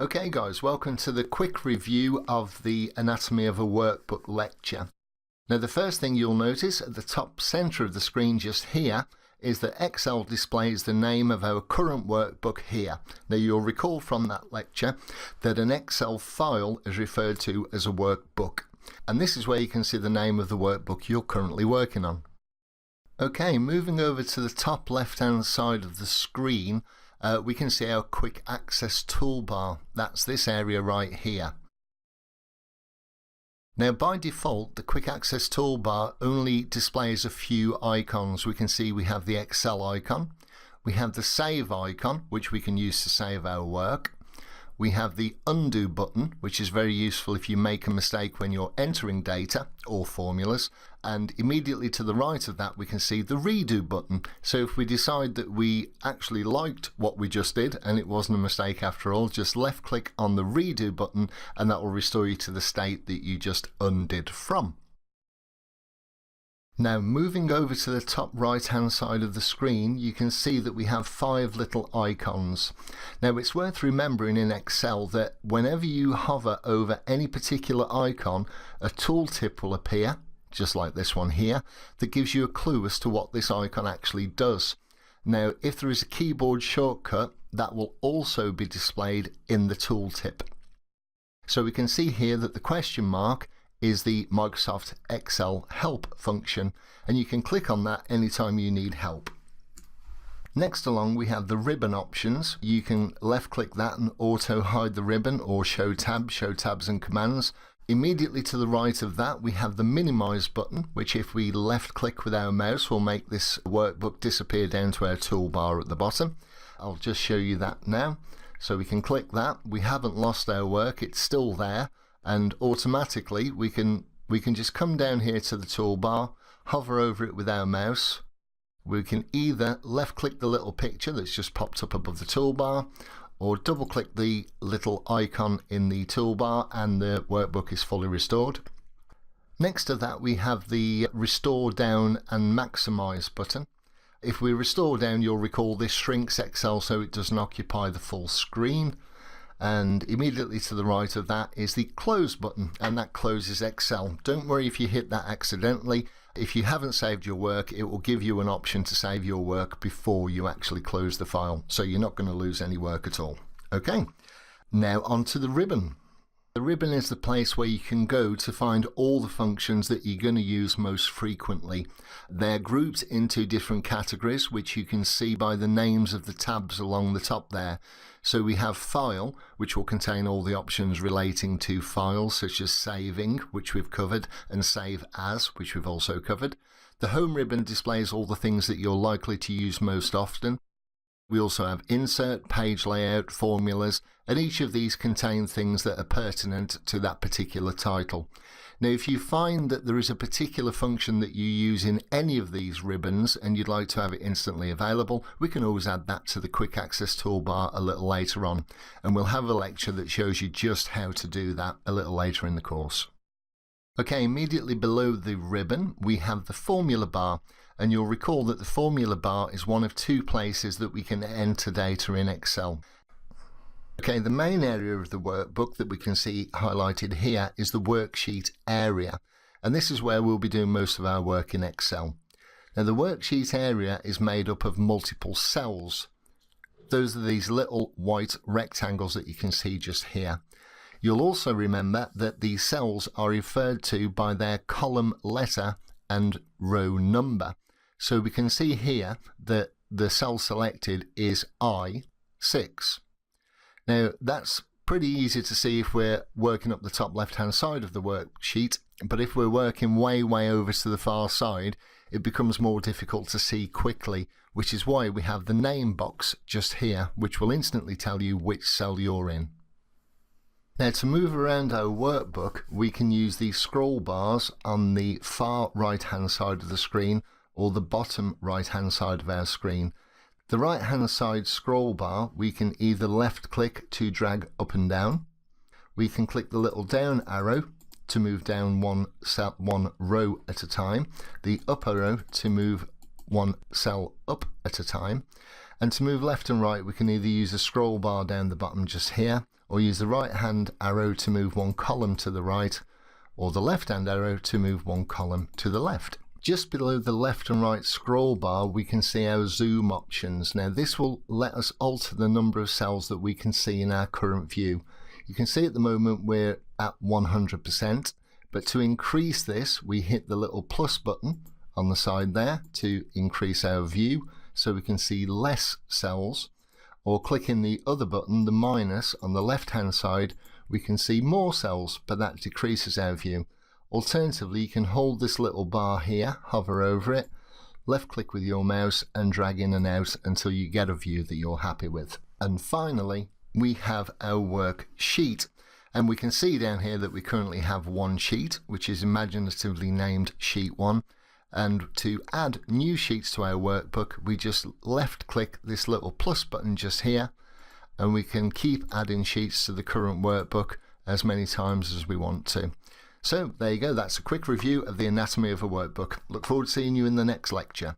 Okay guys, welcome to the quick review of the Anatomy of a Workbook lecture. Now the first thing you'll notice at the top centre of the screen just here is that Excel displays the name of our current workbook here. Now you'll recall from that lecture that an Excel file is referred to as a workbook, and this is where you can see the name of the workbook you're currently working on. Okay, moving over to the top left hand side of the screen, we can see our quick access toolbar. That's this area right here. Now by default the quick access toolbar only displays a few icons. We can see we have the Excel icon, we have the save icon which we can use to save our work, we have the undo button which is very useful if you make a mistake when you're entering data or formulas, and immediately to the right of that we can see the redo button. So if we decide that we actually liked what we just did and it wasn't a mistake after all, just left click on the redo button and that will restore you to the state that you just undid from. Now moving over to the top right hand side of the screen, you can see that we have 5 little icons. Now it's worth remembering in Excel that whenever you hover over any particular icon, a tooltip will appear, just like this one here, that gives you a clue as to what this icon actually does. Now if there is a keyboard shortcut, that will also be displayed in the tooltip. So we can see here that the question mark is the Microsoft Excel help function, and you can click on that anytime you need help. Next along we have the ribbon options. You can left click that and auto hide the ribbon or show tabs and commands. Immediately to the right of that we have the minimize button, which if we left click with our mouse will make this workbook disappear down to our toolbar at the bottom. I'll just show you that now. So we can click that. We haven't lost our work, it's still there, and automatically we can just come down here to the toolbar, hover over it with our mouse. We can either left click the little picture that's just popped up above the toolbar, or double click the little icon in the toolbar and the workbook is fully restored. Next to that we have the restore down and maximize button. If we restore down, you'll recall this shrinks Excel so it doesn't occupy the full screen. And immediately to the right of that is the close button, and that closes Excel. Don't worry if you hit that accidentally. If you haven't saved your work, it will give you an option to save your work before you actually close the file, so you're not going to lose any work at all. Okay, now onto the ribbon. The ribbon is the place where you can go to find all the functions that you're going to use most frequently. They're grouped into different categories, which you can see by the names of the tabs along the top there. So we have File, which will contain all the options relating to files, such as saving, which we've covered, and Save As, which we've also covered. The Home ribbon displays all the things that you're likely to use most often. We also have Insert, Page Layout, Formulas, and each of these contain things that are pertinent to that particular title. Now if you find that there is a particular function that you use in any of these ribbons and you'd like to have it instantly available, we can always add that to the quick access toolbar a little later on, and we'll have a lecture that shows you just how to do that a little later in the course. Okay, immediately below the ribbon we have the formula bar, and you'll recall that the formula bar is one of 2 places that we can enter data in Excel. Okay, the main area of the workbook that we can see highlighted here is the worksheet area, and this is where we'll be doing most of our work in Excel. Now the worksheet area is made up of multiple cells. Those are these little white rectangles that you can see just here. You'll also remember that these cells are referred to by their column letter and row number. So we can see here that the cell selected is I6. Now that's pretty easy to see if we're working up the top left hand side of the worksheet, but if we're working way over to the far side, it becomes more difficult to see quickly, which is why we have the name box just here, which will instantly tell you which cell you're in. Now to move around our workbook, we can use these scroll bars on the far right hand side of the screen or the bottom right hand side of our screen. The right hand side scroll bar we can either left click to drag up and down. We can click the little down arrow to move down one row at a time, the up arrow to move one cell up at a time, And to move left and right, we can either use a scroll bar down the bottom just here, or use the right hand arrow to move one column to the right, or the left hand arrow to move one column to the left. Just below the left and right scroll bar, we can see our zoom options. Now this will let us alter the number of cells that we can see in our current view. You can see at the moment we're at 100%, but to increase this, we hit the little plus button on the side there to increase our view so we can see less cells, or clicking the other button, the minus on the left hand side, we can see more cells, but that decreases our view. Alternatively, you can hold this little bar here, hover over it, left click with your mouse and drag in and out until you get a view that you're happy with. And finally, we have our worksheet. And we can see down here that we currently have one sheet, which is imaginatively named Sheet 1. And to add new sheets to our workbook, we just left click this little plus button just here, and we can keep adding sheets to the current workbook as many times as we want to. So there you go, that's a quick review of the anatomy of a workbook. Look forward to seeing you in the next lecture.